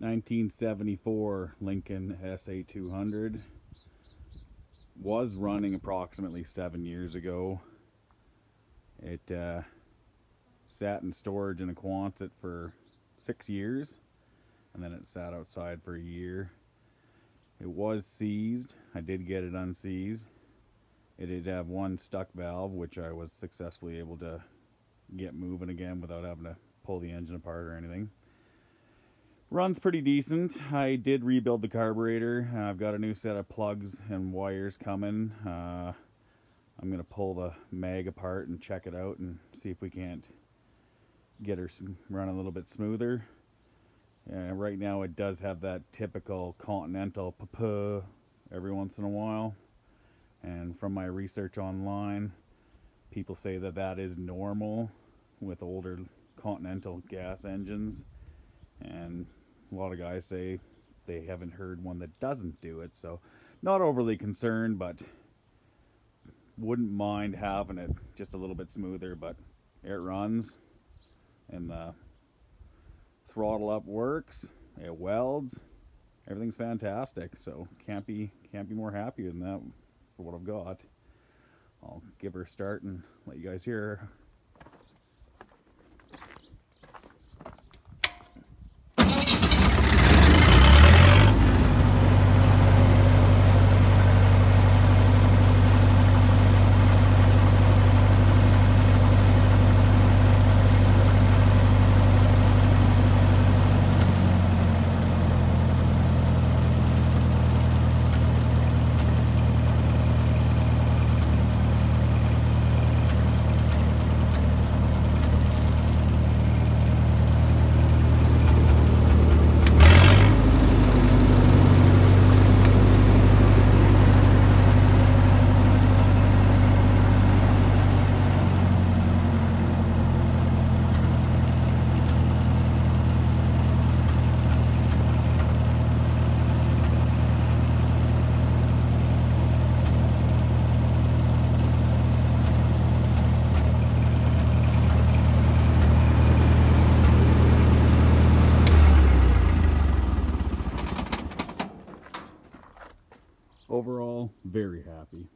1974 Lincoln SA200. Was running approximately 7 years ago. It sat in storage in a Quonset for 6 years, and then it sat outside for a year. It was seized. I did get it unseized. It did have one stuck valve, which I was successfully able to get moving again without having to pull the engine apart or anything. Runs pretty decent. I did rebuild the carburetor. I've got a new set of plugs and wires coming. I'm going to pull the mag apart and check it out and see if we can't get her run a little bit smoother. Right now it does have that typical Continental puh-puh every once in a while. And from my research online, people say that that is normal with older Continental gas engines. And a lot of guys say they haven't heard one that doesn't do it. So not overly concerned, but wouldn't mind having it just a little bit smoother. But it runs, and the throttle up works, it welds, everything's fantastic. So can't be more happy than that for what I've got. I'll give her a start and let you guys hear her. Overall, very happy.